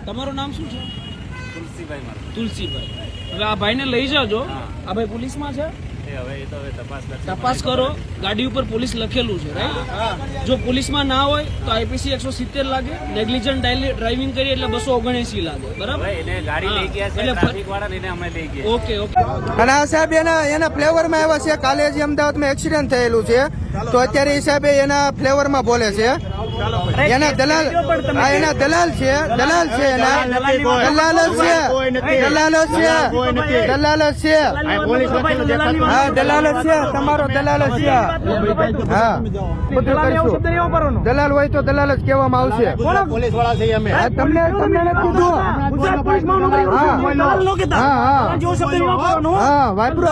તમારું નામ શું છે? તુલસીભાઈ. તુલસીભાઈ. હવે આ ભાઈને લઈ જાજો. આ ભાઈ પોલીસમાં છે. તપાસ કરો. ગાડી ઉપર પોલીસ લખેલું છે, રાઈટ? જો પોલીસમાં ના હોય તો આઈપીસી 170 લાગે, નેગ્લિજન્ટ ડ્રાઇવિંગ કરી એટલે 279 લાગે, બરાબર? Okay okay. અને આ સાહેબ એના ફ્લેવરમાં આવ્યા છે. કાલે જે અમદાવાદમાં એક્સિડન્ટ થયેલું છે તો અત્યારે એ સાહેબ એના ફ્લેવરમાં બોલે છે. એના દલાલ એના દલાલ છે એના દલાલ જ છે હા દલાલ જ છે. તમારો દલાલ જ છે. હા બધું કરીશું. દલાલ હોય તો દલાલ જ કહેવામાં આવશે. તમને નથી કીધું. હા વાપરો.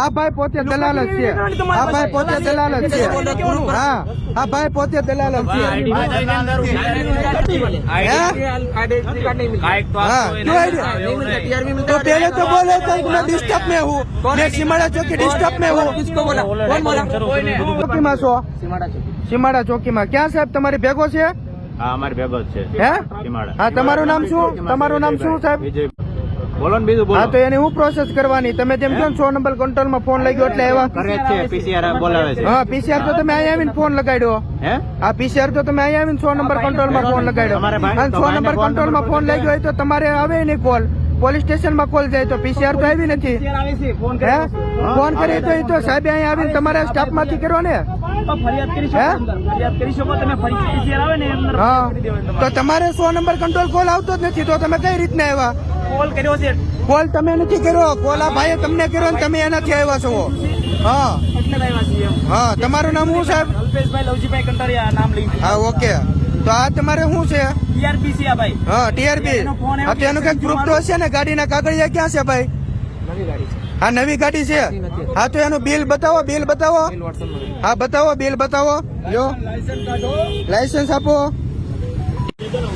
આ ભાઈ પોતે દલાલ જ છે. આ ભાઈ પોતે દલાલ જ છે. હા આ ભાઈ પોતે દલાલ જ છે. तो पहले तो बोले थे कि मैं डिस्टर्ब में हूँ, मैं सीमाड़ा चौकी डिस्टर्ब में हूँ. ચોકીમાં છો? સીમાડા ચોકીમાં. ક્યાં સાહેબ તમારી ભેગો છે? હા અમારી ભેગો જ છે. હે સીમાડા. હા તમારું નામ શું? તમારું નામ શું સાહેબ? બોલો ને બીજું બોલો. હા તો એની હું પ્રોસેસ કરવાની? તમે જેમ કહો 100 નંબર કંટ્રોલમાં ફોન લઈ ગયો એટલે એવા કરે છે. પીસીઆર બોલાવે છે. હા પીસીઆર તો તમે અહીંયા આવીને ફોન લગાડ્યો. હે હા પીસીઆર તો તમે અહીંયા આવીને 100 નંબર કંટ્રોલમાં ફોન લગાડ્યો. અને 100 નંબર કંટ્રોલમાં ફોન લઈ ગયો હોય તો તમારે આવે નહીં કોલ. પોલીસ સ્ટેશનમાં કોલ જાય તો પીસીઆર તો આવી નથી. હે ફોન કરી તો એ તો સાહેબ અહીંયા આવીને તમારા સ્ટાફમાંથી કરો ને. હા તો તમારે 100 નંબર કંટ્રોલ કોલ આવતો જ નથી તો તમે કઈ રીતના આવ્યા? કોલ કર્યો છે. કોલ તમે નથી કર્યો. કોલ આ ભાઈએ તમને કર્યો ને તમે એનાથી આવ્યા છો. હા હા તમારું નામ શું સાહેબ? અલ્પેશભાઈ લવજીભાઈ કંટારિયા નામ લઈ. હા ઓકે. તો આ તમારે શું છે? ટીઆરપી છે ભાઈ. હા ટીઆરપી. હા તો એનું કઈક પ્રૂફ તો હશે ને? ગાડીના કાગળિયા ક્યાં છે ભાઈ? હા નવી ગાડી છે. હા તો એનું બિલ બતાવો. બિલ બતાવો. હા બતાવો. બિલ બતાવો. લો લાયસન્સ આપો.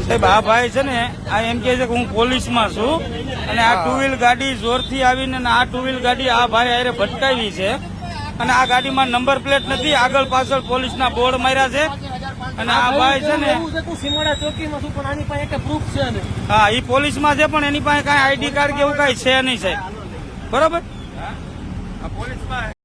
સાહેબ આ ભાઈ છે ને આ એમ કે છે કે હું પોલીસમાં છું અને આ ટુ વ્હીલ ગાડી જોરથી આવીને આ ટુ વ્હીલ ગાડી આ ભાઈ હારે ભટકાવી છે અને આ ગાડીમાં નંબર પ્લેટ નથી. આગળ પાછળ પોલીસના બોર્ડ માર્યા છે અને આ ભાઈ છે ને હા એ પોલીસમાં છે પણ એની પાસે કઈ આઈડી કાર્ડ કે એવું કઈ છે નહીં સાહેબ, બરોબર? પોલીસમાં